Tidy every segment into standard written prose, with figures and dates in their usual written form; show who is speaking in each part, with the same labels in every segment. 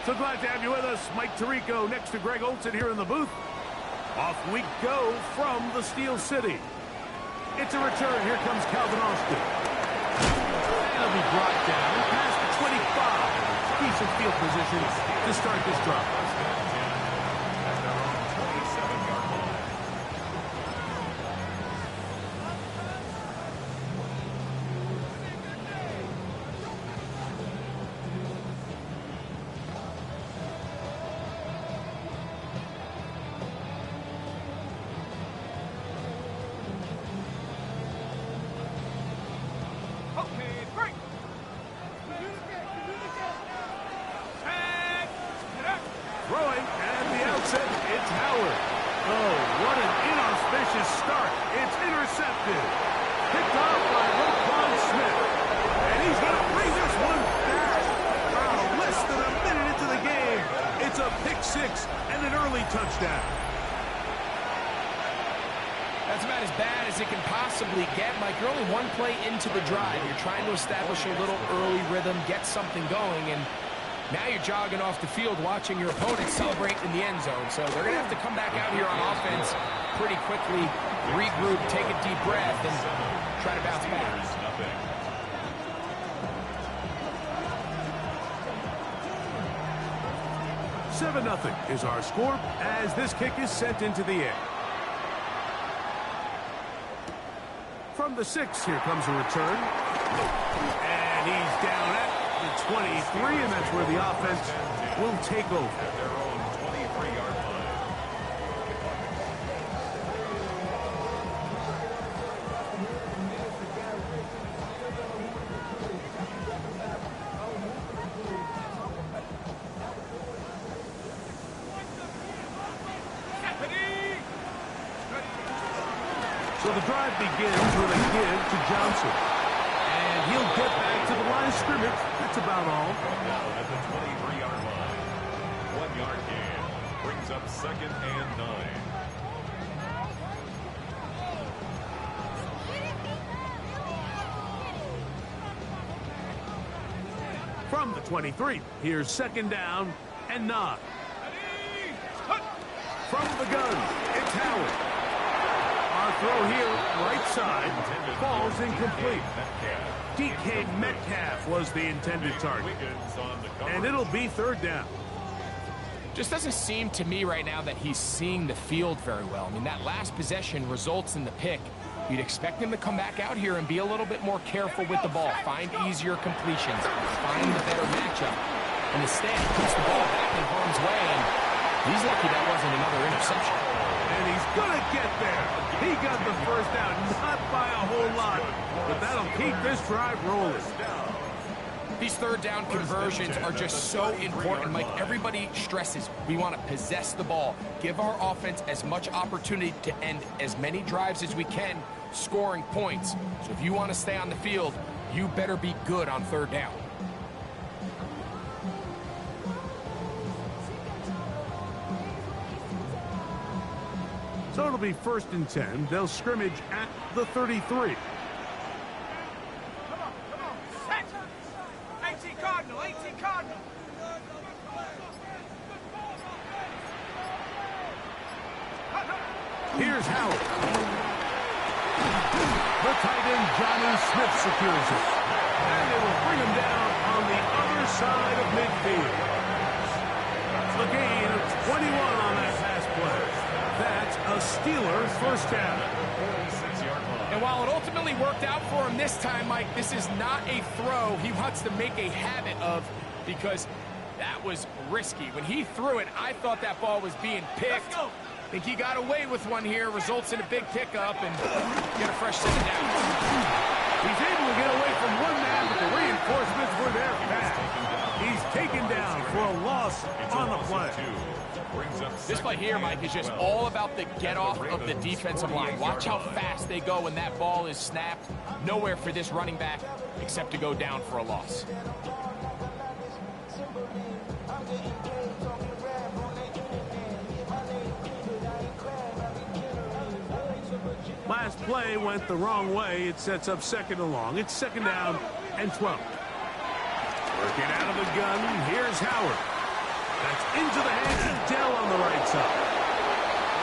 Speaker 1: So glad to have you with us. Mike Tirico next to Greg Olson here in the booth. Off we go from the Steel City. It's a return. Here comes Calvin Austin. And it'll be brought down past the 25. Decent field position to start this drive. Throwing at the outset, it's Howard. Oh, what an inauspicious start. It's intercepted. Picked off by Roquan Smith. And he's going to bring this one back. Wow, less than a minute into the game. It's a pick six and an early touchdown.
Speaker 2: That's about as bad as it can possibly get, Mike. You're only one play into the drive. You're trying to establish a little early rhythm, get something going, and now you're jogging off the field watching your opponent celebrate in the end zone. So they're going to have to come back out here on offense pretty quickly, regroup, take a deep breath, and try to bounce back.
Speaker 1: 7-0 is our score as this kick is sent into the air. From the 6, here comes a return. And he's down at the 23, and that's where the offense will take over. At their own 23-yard line. So the drive begins with a give to Johnson. And he'll get back to the line of scrimmage. That's about all. Now at the 23-yard line. 1-yard gain. Brings up 2nd and 9. From the 23, here's 2nd down and 9. From the gun, it's Howard. Our throw here, right side, falls incomplete. DK Metcalf was the intended target. And it'll be 3rd down.
Speaker 2: Just doesn't seem to me right now that he's seeing the field very well. I mean, that last possession results in the pick. You'd expect him to come back out here and be a little bit more careful with the ball, find easier completions, find the better matchup. And instead, he puts the ball back in harm's way, and he's lucky that wasn't another interception.
Speaker 1: And he's going to get there. He got the 1st down, not by a whole lot, but that'll keep this drive rolling.
Speaker 2: These 3rd down conversions are just so important, Mike. Everybody stresses we want to possess the ball, give our offense as much opportunity to end as many drives as we can, scoring points. So if you want to stay on the field, you better be good on 3rd down.
Speaker 1: So it'll be 1st and 10. They'll scrimmage at the 33. Here's Howard. The tight end, Johnny Smith, secures it. And they will bring him down on the other side of midfield. The gain of 21 on that pass play. That's a Steelers 1st down.
Speaker 2: And while it ultimately worked out for him this time, Mike, this is not a throw he wants to make a habit of, because that was risky. When he threw it, I thought that ball was being picked. I think he got away with one here, results in a big pickup, and get a fresh set of downs.
Speaker 1: He's able to get away from one man, but the reinforcements were there fast. He's taken down for a loss on the play.
Speaker 2: This play here, Mike, is just all about the get-off of the defensive line. Watch how fast they go when that ball is snapped. Nowhere for this running back except to go down for a loss.
Speaker 1: Last play went the wrong way. It sets up 2nd and long. It's 2nd down and 12. Working out of the gun. Here's Howard. That's into the hands of Dell on the right side.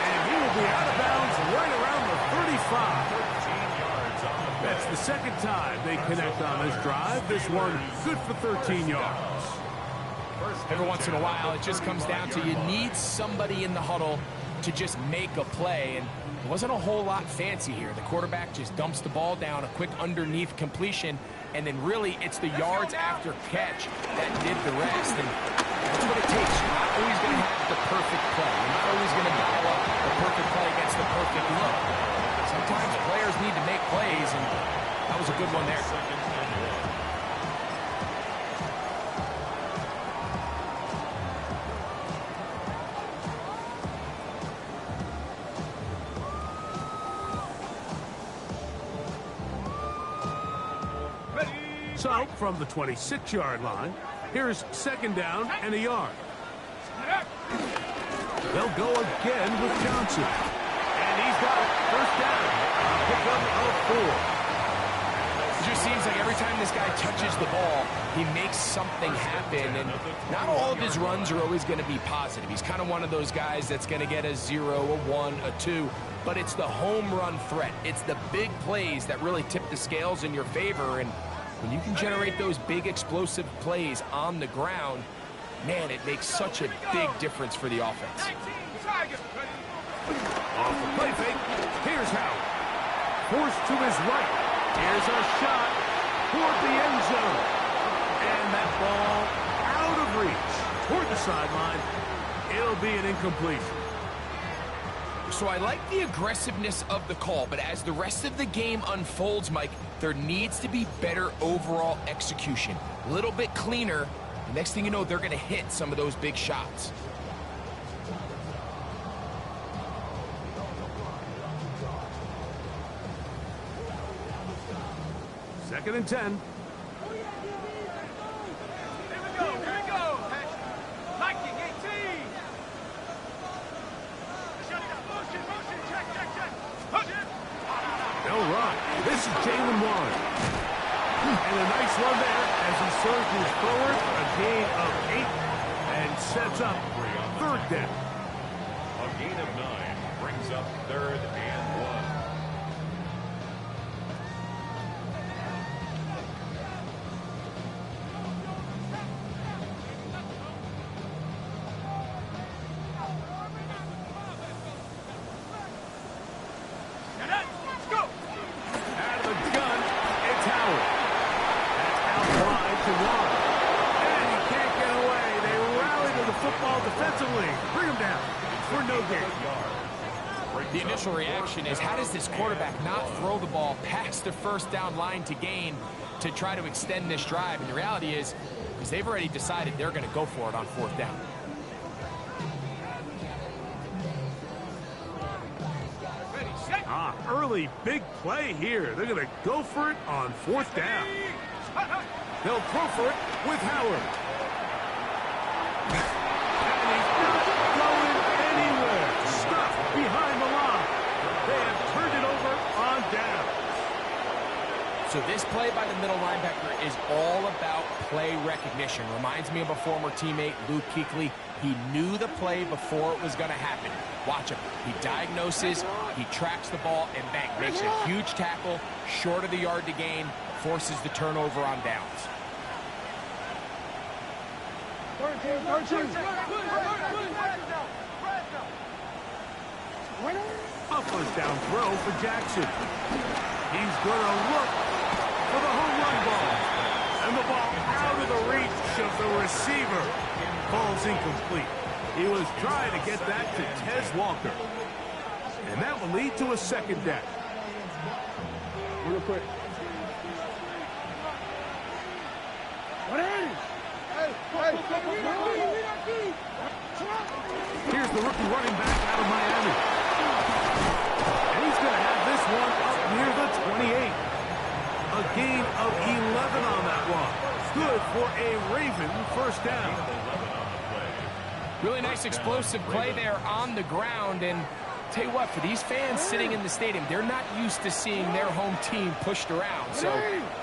Speaker 1: And he will be out of bounds right around the 35. 13 yards on the play. That's the second time they connect on this drive. This one good for 13 yards.
Speaker 2: Every once in a while, it just comes down to you need somebody in the huddle to just make a play, and it wasn't a whole lot fancy here. The quarterback just dumps the ball down, a quick underneath completion, and then really it's the yards after catch that did the rest, and that's what it takes. You're not always going to have the perfect play. You're not always going to dial up the perfect play against the perfect look. Sometimes players need to make plays, and that was a good one there.
Speaker 1: So, from the 26-yard line, here's second down and a yard. They'll go again with Johnson. And he's got it. First down. Pickup of 4.
Speaker 2: It just seems like every time this guy touches the ball, he makes something happen. And not all of his runs are always going to be positive. He's kind of one of those guys that's going to get a 0, a 1, a 2. But it's the home run threat. It's the big plays that really tip the scales in your favor. And when you can generate those big explosive plays on the ground, man, it makes such a big difference for the offense.
Speaker 1: Off the play fake. Here's Howard. Forced to his right. Here's a shot toward the end zone. And that ball out of reach toward the sideline. It'll be an incompletion.
Speaker 2: So I like the aggressiveness of the call, but as the rest of the game unfolds, Mike, there needs to be better overall execution. A little bit cleaner. The next thing you know, they're going to hit some of those big shots.
Speaker 1: Second and 10. They'll run. This is Jalen Warren. And a nice run there as he surges forward. A gain of 8 and sets up third down.
Speaker 3: A gain of 9 brings up third and 1.
Speaker 1: Defensively, bring him down for no gain.
Speaker 2: The initial reaction is, how does this quarterback not throw the ball past the first down line to gain to try to extend this drive? And the reality is, because they've already decided they're going to go for it on fourth down.
Speaker 1: Early big play here. They're going to go for it on fourth down. They'll throw for it with Howard. Behind the line. They have turned it over on down.
Speaker 2: So this play by the middle linebacker is all about play recognition. Reminds me of a former teammate, Luke Kuechly. He knew the play before it was going to happen. Watch him. He diagnoses, he tracks the ball, and bang, makes a huge tackle, short of the yard to gain, forces the turnover on downs.
Speaker 1: A first down throw for Jackson. He's going to look for the home run ball. And the ball out of the reach of the receiver. Ball's incomplete. He was trying to get that to Tez Walker. And that will lead to a second down. Real quick. Here's the rookie running back out of Miami. And he's going to have this one up near the 28. A gain of 11 on that one. Good for a Raven first down.
Speaker 2: Really nice explosive play there on the ground, and Tell you what, for these fans sitting in the stadium, they're not used to seeing their home team pushed around. So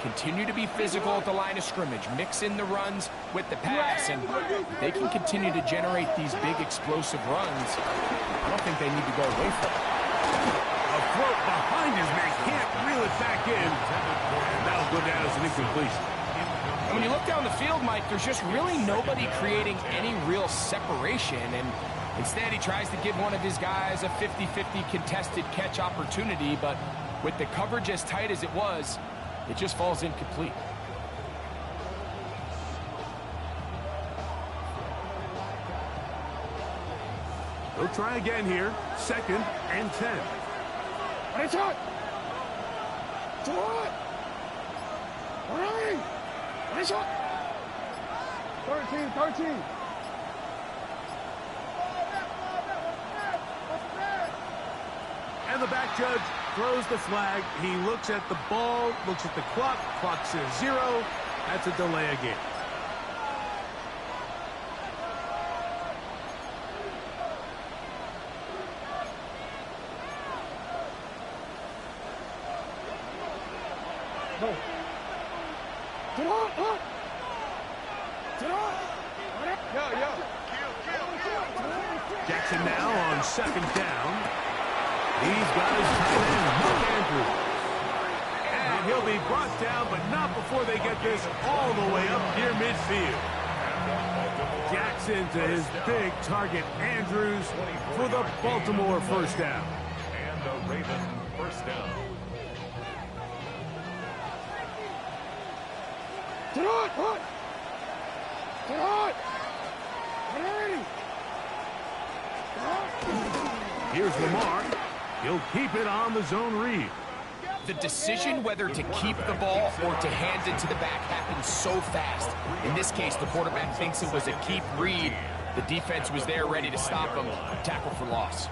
Speaker 2: continue to be physical at the line of scrimmage. Mix in the runs with the pass. And if they can continue to generate these big explosive runs, I don't think they need to go away from it.
Speaker 1: A throw behind his man. Can't reel it back in. And that'll go down as an incompletion.
Speaker 2: And when you look down the field, Mike, there's just really nobody creating any real separation. And instead, he tries to give one of his guys a 50-50 contested catch opportunity, but with the coverage as tight as it was, it just falls incomplete.
Speaker 1: They'll try again here. 2nd and 10.
Speaker 4: It's hot. It's hot. All right. It's hot. 13.
Speaker 1: And the back judge throws the flag. He looks at the ball, looks at the clock. Clock says 0. That's a delay again.
Speaker 4: Go. Get on. Yo.
Speaker 1: Jackson now on 2nd down. He's got his tight end, Mark Andrews. And he'll be brought down, but not before they get this all the way up near midfield. Jackson to his big target, Andrews, for the Baltimore first down.
Speaker 3: And the Raven first down.
Speaker 4: Get on. Get on. Ready.
Speaker 1: Here's Lamar. He'll keep it on the zone read.
Speaker 2: The decision whether to keep the ball or to hand it to the back happens so fast. In this case, the quarterback thinks it was a keep read. The defense was there ready to stop him. Tackle for loss.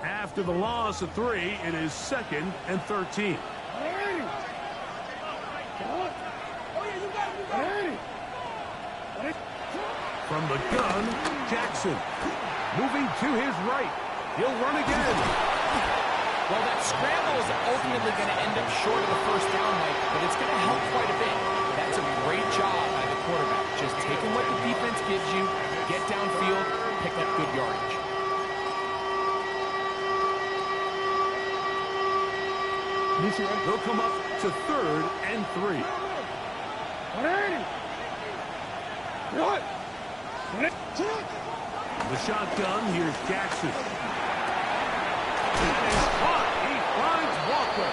Speaker 1: After the loss of 3, it is 2nd and 13. From the gun, Jackson. Moving to his right. He'll run again.
Speaker 2: Well, that scramble is ultimately going to end up short of the first down, Mike, but it's going to help quite a bit. That's a great job by the quarterback. Just taking what the defense gives you, get downfield, pick up good yardage.
Speaker 1: They'll come up to 3rd and 3. The shotgun, here's Jackson. That is caught. He finds Walker.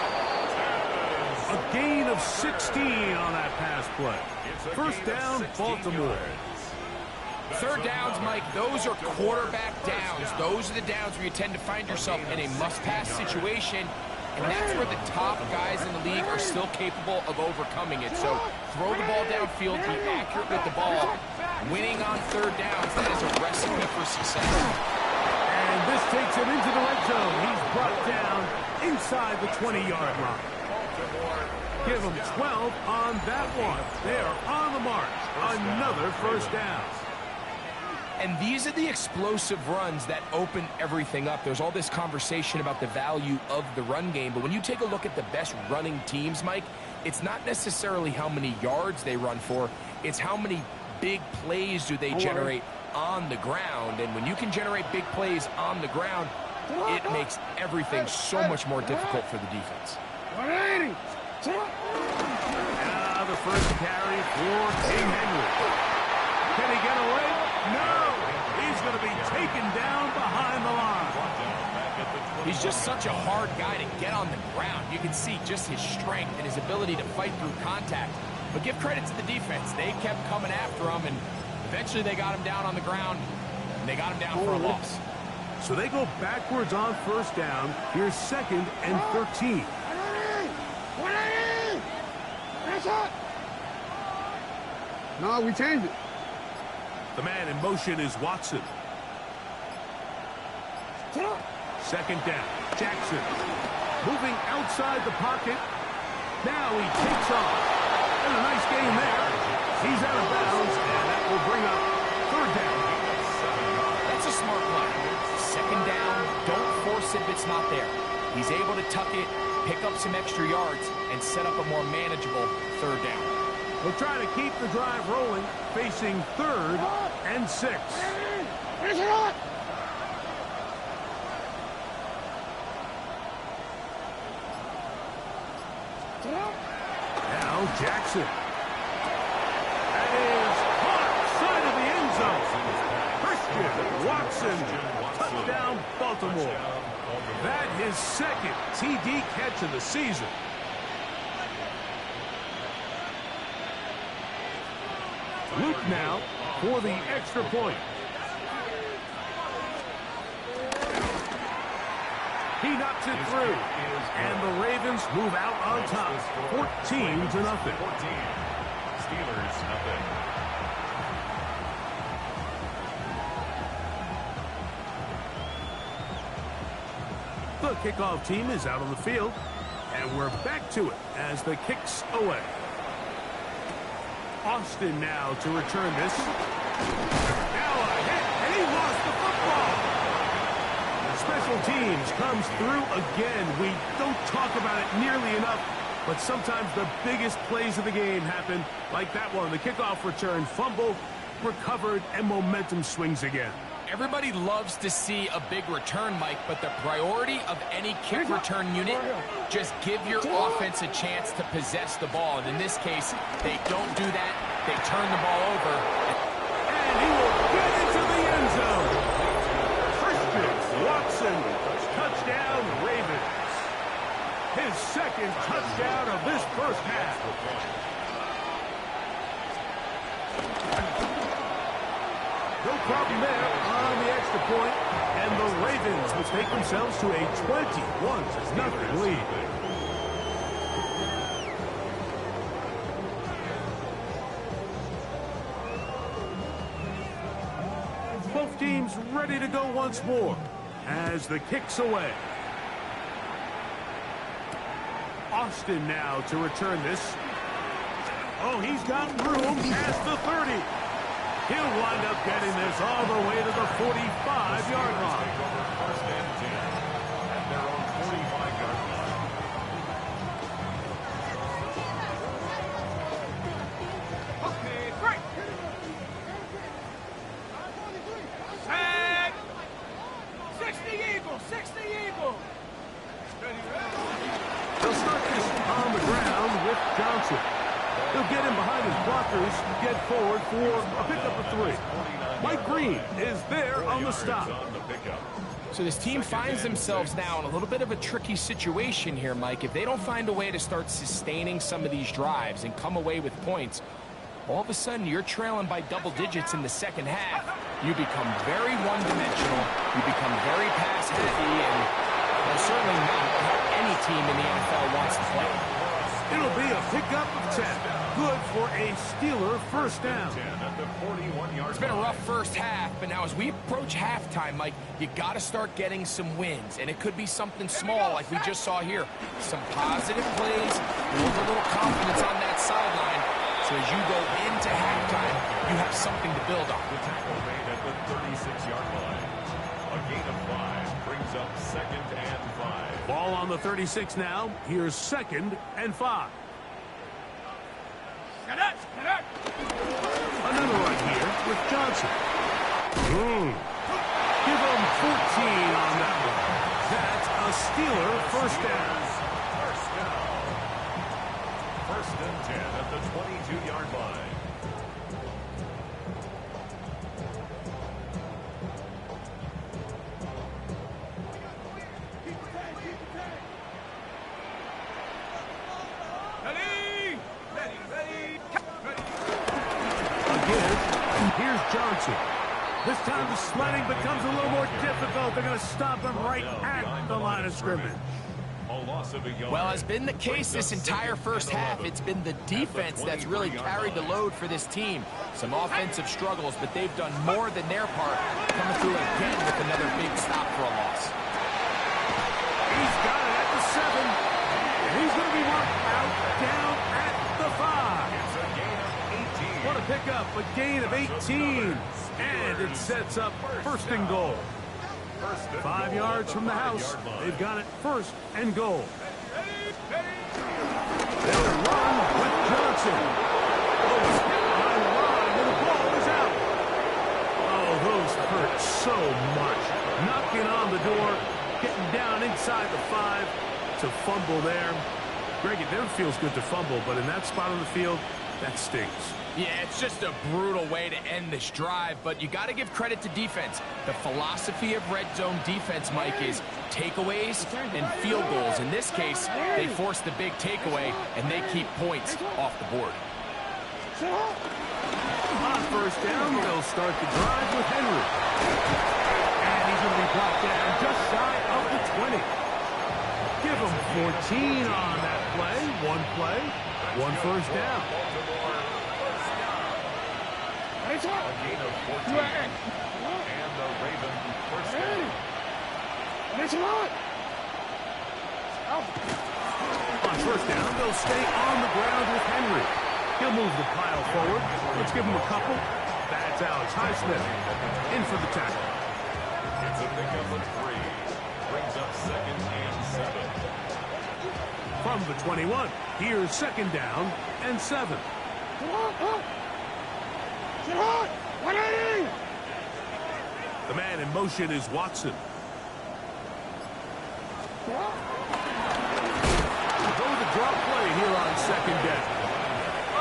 Speaker 1: A gain of 16 on that pass play. First down, Baltimore.
Speaker 2: 3rd downs, Mike, those are quarterback downs. Those are the downs where you tend to find yourself in a must-pass situation, and that's where the top guys in the league are still capable of overcoming it. So throw the ball downfield, be accurate with the ball. Winning on 3rd downs, that is a recipe for success.
Speaker 1: And this takes him into the red zone. He's brought down inside the 20-yard line. Give him 12 on that one. They are on the march. Another first down.
Speaker 2: And these are the explosive runs that open everything up. There's all this conversation about the value of the run game, but when you take a look at the best running teams, Mike, it's not necessarily how many yards they run for, it's how many big plays do they generate on the ground. And when you can generate big plays on the ground, it makes everything so much more difficult for the defense.
Speaker 1: Now the first carry for King Henry. Can he get away? No! He's going to be taken down behind the line.
Speaker 2: He's just such a hard guy to get on the ground. You can see just his strength and his ability to fight through contact. But give credit to the defense. They kept coming after him, and eventually they got him down on the ground, and they got him down for a loss.
Speaker 1: So they go backwards on first down. Here's 2nd and 13.
Speaker 4: No, we changed it.
Speaker 1: The man in motion is Watson. 2nd down. Jackson moving outside the pocket. Now he takes off. And a nice game there. He's out of bounds, and that will bring up third down.
Speaker 2: That's a smart play. Second down, don't force it if it's not there. He's able to tuck it, pick up some extra yards, and set up a more manageable third down.
Speaker 1: We'll try to keep the drive rolling, facing 3rd and 6. Now Jackson. That is caught side of the end zone. Christian Watson, touchdown Baltimore. That his second TD catch of the season. Luke now for the extra point. He knocks it through, and the Ravens move out on top, 14-0.
Speaker 3: Steelers, nothing.
Speaker 1: The kickoff team is out on the field, and we're back to it as the kick's away. Austin now to return this. Now a hit, and he lost the football. Special teams comes through again. We don't talk about it nearly enough, but sometimes the biggest plays of the game happen like that one. The kickoff return, fumble, recovered, and momentum swings again.
Speaker 2: Everybody loves to see a big return, Mike, but the priority of any kick return unit, just give your offense a chance to possess the ball. And in this case, they don't do that. They turn the ball over.
Speaker 1: And he will get into the end zone. Christian Watson, touchdown Ravens. His second touchdown of this first half. No problem there on the extra point, and the Ravens will take themselves to a 21-0 lead. Both teams ready to go once more as the kick's away. Austin now to return this. Oh, he's got room past the 30. He'll wind up getting this all the way to the 45-yard line.
Speaker 3: First and 10 at their own 45-yard line.
Speaker 4: Okay, great. Set. 60 Eagles, 60 Eagles.
Speaker 1: They'll start this on the ground with Johnson. He'll get in behind his blockers, get forward for a pickup of 3. Mike Green is there on the stop.
Speaker 2: So this team finds themselves now in a little bit of a tricky situation here, Mike. If they don't find a way to start sustaining some of these drives and come away with points, all of a sudden you're trailing by double digits in the second half. You become very one-dimensional. You become very pass-heavy, and that's certainly not how any team in the NFL wants to play.
Speaker 1: It'll be a pickup of 10. Good for a Steeler first down.
Speaker 2: It's been a rough first half, but now as we approach halftime, Mike, you got to start getting some wins, and it could be something small like we just saw here. Some positive plays, build a little confidence on that sideline, so as you go into halftime, you have something to build on.
Speaker 3: The tackle made at the 36-yard line. A gain of 5 brings up 2nd and 5.
Speaker 1: Ball on the 36 now. Here's 2nd and 5. Another right here with Johnson. Give him 14 on that one. That's a Steeler first down.
Speaker 3: First and 10 at the 22-yard line.
Speaker 1: Here's Johnson. This time the sledding becomes a little more difficult. They're going to stop him right at the line of scrimmage.
Speaker 2: Well, as been the case this entire first half, it's been the defense that's really carried the load for this team. Some offensive struggles, but they've done more than their part, coming through again with another big stop for a loss.
Speaker 1: He's got it at the 7. And he's going to be marked out down at the 5.
Speaker 3: It's a gain of 18.
Speaker 1: What 18. And it sets up first and goal. 5 yards from the house. They've got it first and goal. They'll run with Johnson. Oh, he's hit behind the line, and the ball is out. Oh, those hurt so much. Knocking on the door, getting down inside the 5 to fumble there. Greg, it never feels good to fumble, but in that spot on the field, that stings.
Speaker 2: Yeah, it's just a brutal way to end this drive, but you got to give credit to defense. The philosophy of red zone defense, Mike, is takeaways and field goals. In this case, they force the big takeaway, and they keep points off the board.
Speaker 1: On first down, they'll start the drive with Henry. And he's going to be brought down just shy of the 20. Give him 14 on that play. One play, one first down.
Speaker 3: A gain of 14. And the Ravens first down.
Speaker 1: On first down, they'll stay on the ground with Henry. He'll move the pile forward. Let's give him a couple. That's Alex Highsmith in for the tackle.
Speaker 3: It's a pickup of 3. Brings up second and 7.
Speaker 1: From the 21, here's second down and 7. The man in motion is Watson. Go the drop play here on second down.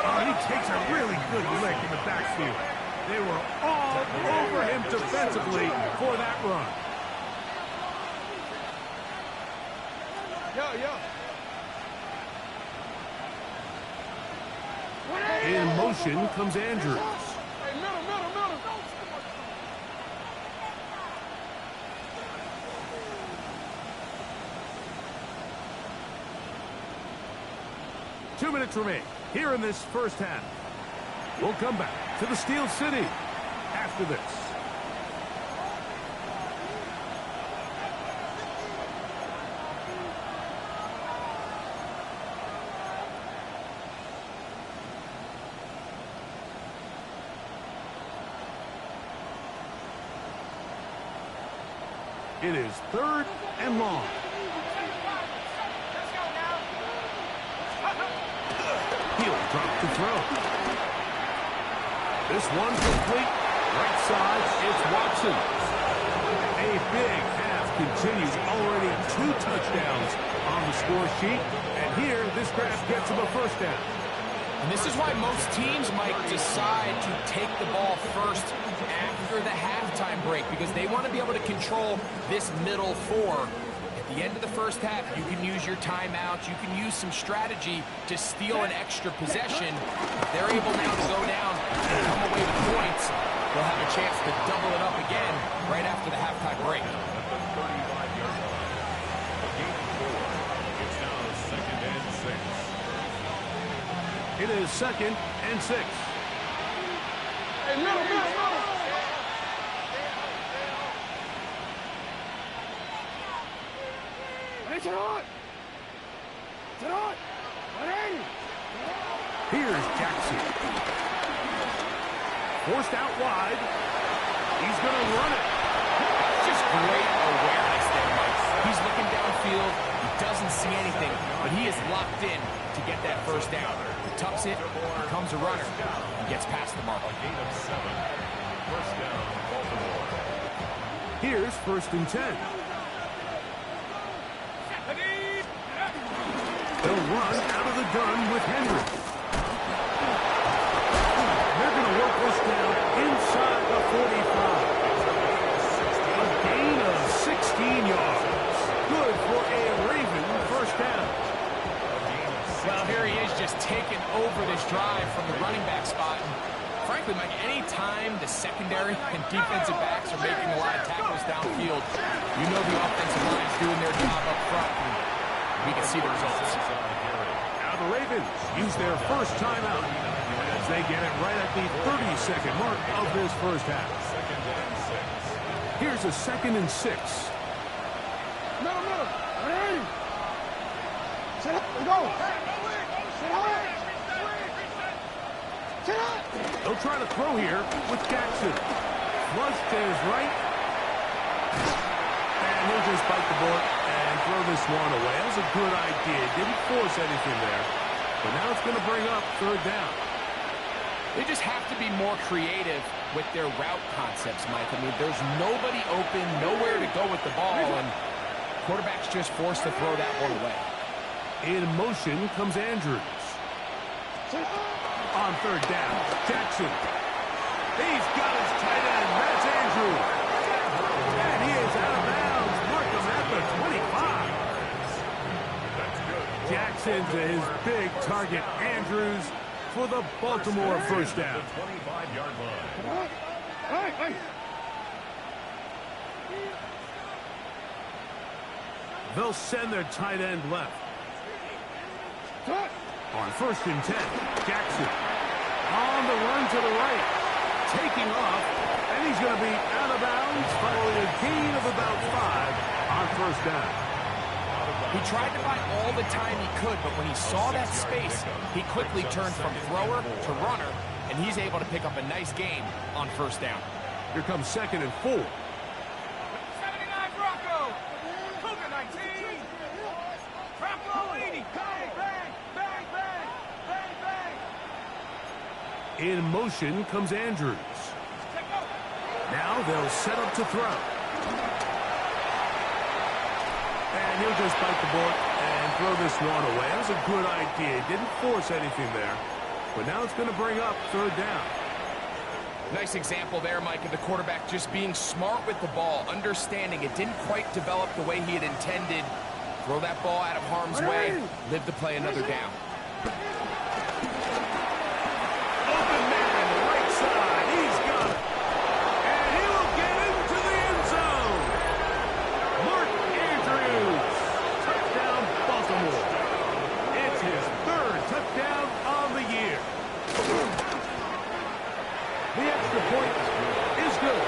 Speaker 1: Oh, he takes a really good lick in the backfield. They were all over him defensively for that run. In motion comes Andrews. 2 minutes remain here in this first half. We'll come back to the Steel City after this. It is third and long. He'll drop to throw. This one complete. Right side, it's Watson. A big half continues. Already 2 touchdowns on the score sheet. And here, this grab gets him a first down.
Speaker 2: And this is why most teams might decide to take the ball first after the halftime break, because they want to be able to control this middle 4. At the end of the first half, you can use your timeouts. You can use some strategy to steal an extra possession. If they're able now to go down and come away with points, they'll have a chance to double it up again right after the halftime break.
Speaker 3: At the 35-yard line. A gain of 4. It's now second and 6.
Speaker 1: It is second and 6. Here's Jackson. Forced out wide. He's going to run it.
Speaker 2: Just great awareness there, Mike. He's looking downfield. He doesn't see anything, but he is locked in to get that first down. He tucks it, becomes a runner, and gets past the mark.
Speaker 3: A gain of 7. First down, Baltimore.
Speaker 1: Here's first and 10. They'll run out of the gun with Henry. They're going to work this down inside the 45. A gain of 16 yards. Good for a Raven first down.
Speaker 2: Well, here he is just taking over this drive from the running back spot. And frankly, Mike, any time the secondary and defensive backs are making a lot of tackles downfield, you know the offensive line's doing their job up front, and we can see the results.
Speaker 1: Now the Ravens use their first timeout as they get it right at the 30-second mark of this first half. Here's a second and 6. He'll try to throw here with Jackson. Flush to his right. And he'll just bite the bullet and throw this one away. That was a good idea. Didn't force anything there. But now it's going to bring up third down.
Speaker 2: They just have to be more creative with their route concepts, Mike. I mean, there's nobody open, nowhere to go with the ball, and quarterback's just forced to throw that one away.
Speaker 1: In motion comes Andrews. On third down, Jackson. He's got his tight end. That's Andrews. And he is out of bounds. Mark him at the 25.
Speaker 3: That's good.
Speaker 1: Jackson to his big target, Andrews, for the Baltimore first down.
Speaker 3: The 25-yard line.
Speaker 1: They'll send their tight end left. On first and 10, Jackson on the run to the right, taking off, and he's going to be out of bounds following a gain of about 5 on first down.
Speaker 2: He tried to buy all the time he could, but when he saw that space, he quickly turned from thrower to runner, and he's able to pick up a nice gain on first down.
Speaker 1: Here comes second and 4.
Speaker 4: 79 Bronco. Cougar 19. Bronco 80. Bang, bang, bang, bang, bang, bang.
Speaker 1: In motion comes Andrews. Now they'll set up to throw. And he'll just bite the bullet and throw this one away. That was a good idea. Didn't force anything there. But now it's going to bring up third down.
Speaker 2: Nice example there, Mike, of the quarterback just being smart with the ball, understanding it didn't quite develop the way he had intended. Throw that ball out of harm's way, live to play another down.
Speaker 1: Open man, right side. He's got it. And he will get into the end zone. Mark Andrews. Touchdown, Baltimore. It's his third touchdown on the year. The extra point is good.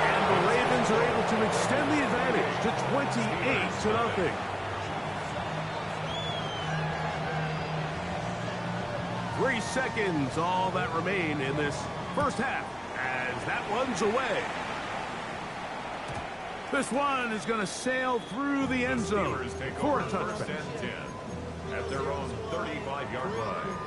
Speaker 1: And the Ravens are able to extend the advantage to 28-0. 3 seconds, all that remain in this first half, as that one's away. This one is going to sail through the end zone
Speaker 3: Steelers take
Speaker 1: for a
Speaker 3: over first
Speaker 1: touchdown.
Speaker 3: and 10 at their own 35-yard line.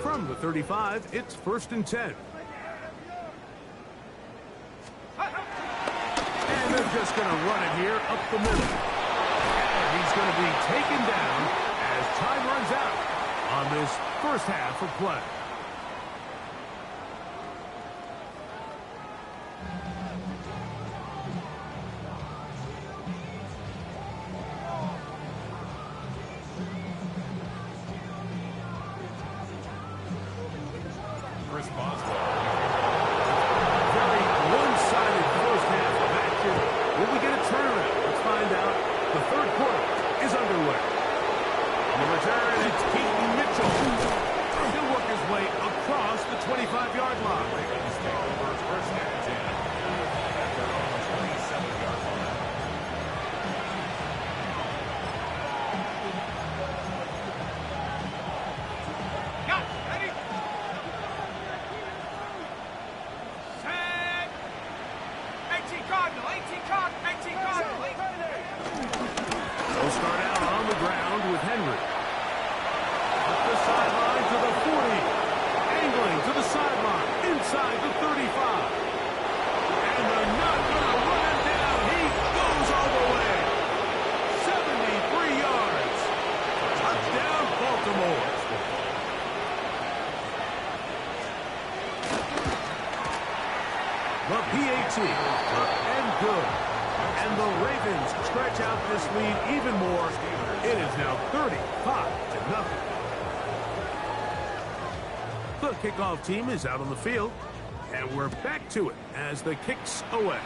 Speaker 1: From the 35, it's first and 10. And they're just going to run it here up the middle. And he's going to be taken down as time runs out on this first half of play.
Speaker 3: Chris Boswell.
Speaker 1: Very one-sided first half of action. Will we get a turnaround? Let's find out. The third quarter is underway. On the return, it's Keaton Mitchell. He'll work his way across the 25-yard line.
Speaker 3: Ravens take over first and 10 at their own 27-yard line.
Speaker 4: Got it. Ready? Set. 18 Cardinal. 18 Cardinal. 18 Cardinal.
Speaker 1: They'll start out on the ground with Henry. Up the sideline to the 40. Angling to the sideline. Inside the 35. And they're not going to run him down. He goes all the way. 73 yards. Touchdown, Baltimore. The PAT up and good. And the Ravens stretch out this lead even more. It is now 35-0. The kickoff team is out on the field. And we're back to it as the kick's away.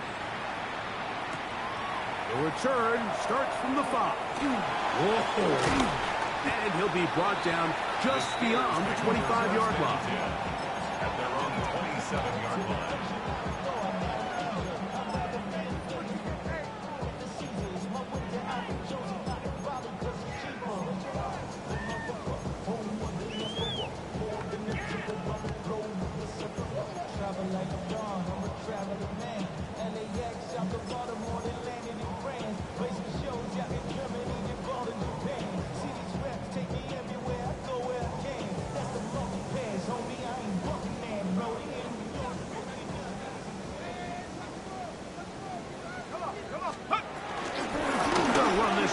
Speaker 1: The return starts from the 5. Whoa. And he'll be brought down just beyond the 25-yard line.
Speaker 3: at their own 27-yard line.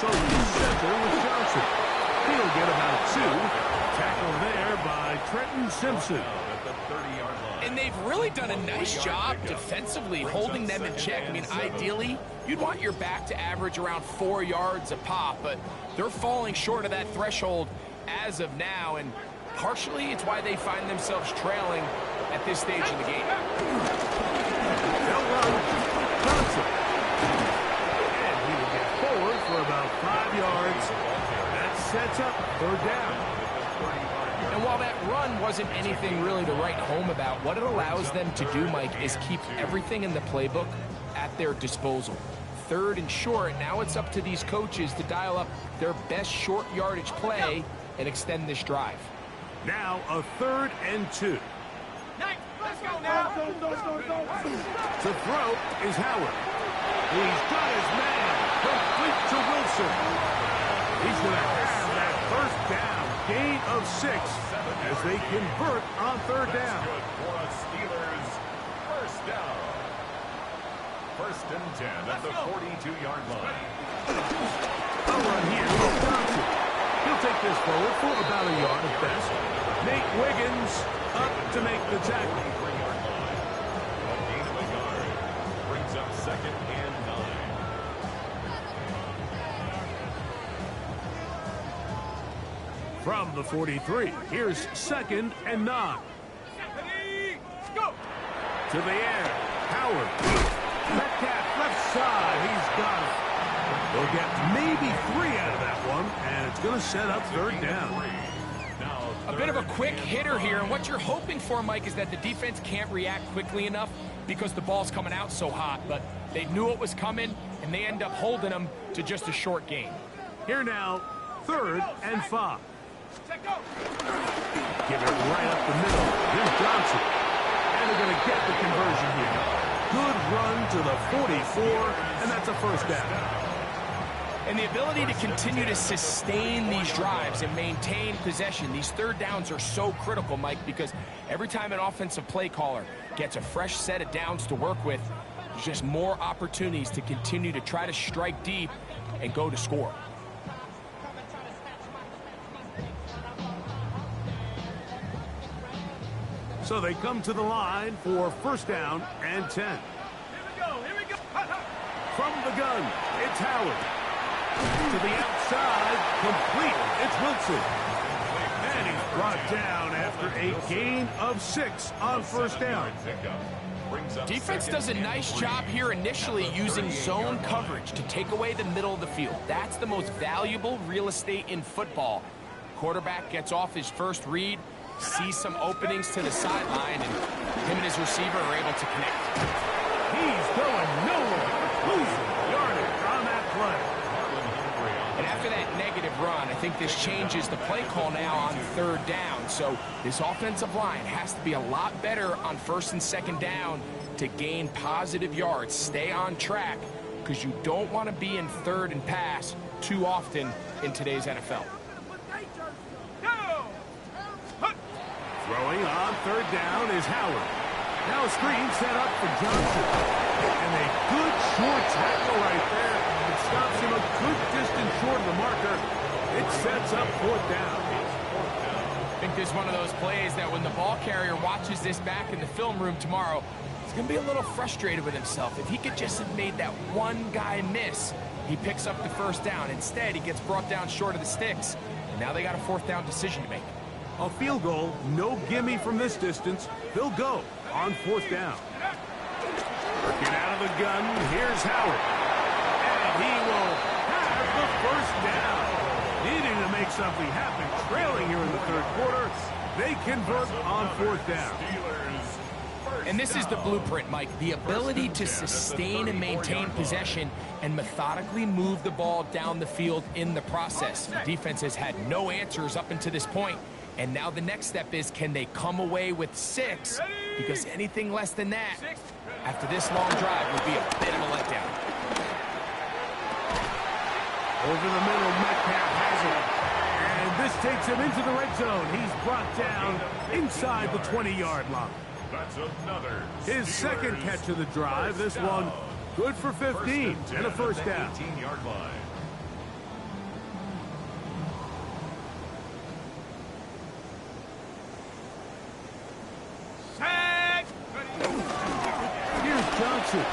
Speaker 1: Over the center with Johnson. He'll get about 2. Tackle there by Trenton Simpson.
Speaker 3: At the 30-yard line.
Speaker 2: And they've really done a nice job defensively holding them in check. I mean, ideally, you'd want your back to average around 4 yards a pop, but they're falling short of that threshold as of now, and partially it's why they find themselves trailing at this stage in the game.
Speaker 1: They'll run Johnson. For about 5 yards. That sets up 3rd down.
Speaker 2: And while that run wasn't anything really to write home about, what it allows them to do, Mike, is keep everything in the playbook at their disposal. 3rd and short, now it's up to these coaches to dial up their best short yardage play and extend this drive.
Speaker 1: Now a 3rd and 2.
Speaker 4: Let's go now.
Speaker 1: To throw is Howard. He's got his man. Complete to Wilson. He's going to have that 1st down. Gain of 6 as they convert on 3rd down.
Speaker 3: Good for a Steelers 1st down. 1st and 10 at the 42-yard line.
Speaker 1: A run here with Johnson. He'll take this forward for about a yard at best. Nate Wiggins up to make the tackle.
Speaker 3: 3-yard line. A gain of a yard. Brings up 2nd and 9.
Speaker 1: From the 43, here's 2nd and 9.
Speaker 4: Let's go.
Speaker 1: To the air, Howard. Metcalf left side, he's got it. They'll get maybe 3 out of that one, and it's going to set up 3rd down.
Speaker 2: A bit of a quick hitter here, and what you're hoping for, Mike, is that the defense can't react quickly enough because the ball's coming out so hot, but they knew it was coming, and they end up holding them to just a short gain.
Speaker 1: Here now, 3rd and 5.
Speaker 4: Check go.
Speaker 1: Give it right up the middle. Here's Johnson. And they're going to get the conversion here. Good run to the 44, and that's a 1st down.
Speaker 2: And the ability to continue to sustain these drives and maintain possession, these 3rd downs are so critical, Mike, because every time an offensive play caller gets a fresh set of downs to work with, there's just more opportunities to continue to try to strike deep and go to score.
Speaker 1: So they come to the line for 1st down and 10.
Speaker 4: Here we go.
Speaker 1: From the gun, it's Howard. To the outside, complete. It's Wilson. And he's brought down after a gain of 6 on 1st down.
Speaker 2: Defense does a nice job here initially using zone coverage to take away the middle of the field. That's the most valuable real estate in football. Quarterback gets off his first read, sees some openings to the sideline, and him and his receiver are able to connect.
Speaker 1: He's going nowhere. Losing yardage on that play.
Speaker 2: And after that negative run, I think this changes the play call now on 3rd down. So this offensive line has to be a lot better on 1st and 2nd down to gain positive yards. Stay on track because you don't want to be in 3rd and pass too often in today's NFL.
Speaker 1: Throwing on 3rd down is Howard. Now a screen set up for Johnson. And a good short tackle right there. It stops him a good distance short of the marker. It sets up 4th down.
Speaker 2: I think this is one of those plays that when the ball carrier watches this back in the film room tomorrow, he's going to be a little frustrated with himself. If he could just have made that one guy miss, he picks up the 1st down. Instead, he gets brought down short of the sticks. And now they got a 4th down decision to make.
Speaker 1: A field goal, no gimme from this distance. They'll go on 4th down. Working out of the gun, here's Howard. And he will have the 1st down. Needing to make something happen, trailing here in the 3rd quarter. They convert on fourth down.
Speaker 2: And this is the blueprint, Mike. The ability to sustain and maintain possession and methodically move the ball down the field in the process. The defense has had no answers up until this point. And now the next step is, can they come away with 6? Because anything less than that, after this long drive, would be a bit of a letdown.
Speaker 1: Over the middle, Metcalf has it. And this takes him into the red zone. He's brought down inside the 20-yard line.
Speaker 3: That's another
Speaker 1: His second catch of the drive. This one good for 15 and a first down.
Speaker 3: 18-yard line.
Speaker 1: Here's Johnson.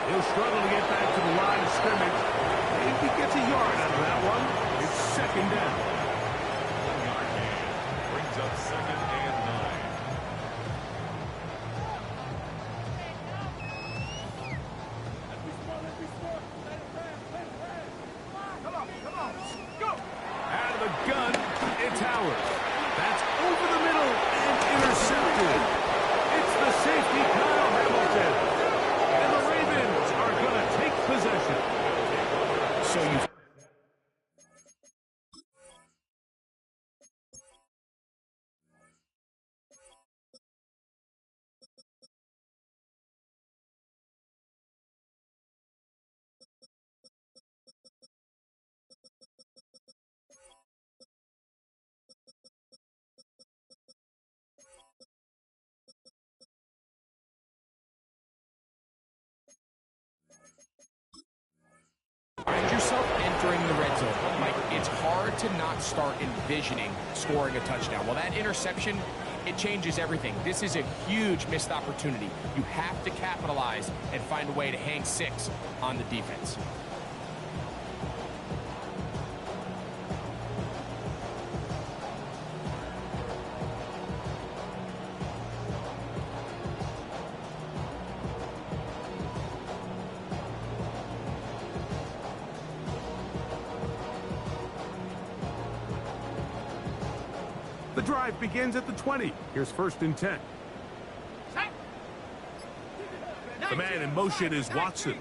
Speaker 1: He'll struggle to get back to the line of scrimmage. Maybe gets a yard out of that one. It's second down.
Speaker 3: 1-yard gain brings up second and 9.
Speaker 1: Out of the gun, it's Howard. That's over the middle and intercepted. It's the safety, Kyle Hamilton. And the Ravens are going to take possession.
Speaker 2: So you find yourself entering the red zone, Mike, it's hard to not start envisioning scoring a touchdown. Well, that interception, it changes everything. This is a huge missed opportunity. You have to capitalize and find a way to hang 6 on the defense.
Speaker 1: The drive begins at the 20. Here's first and 10. The man in motion is Watson.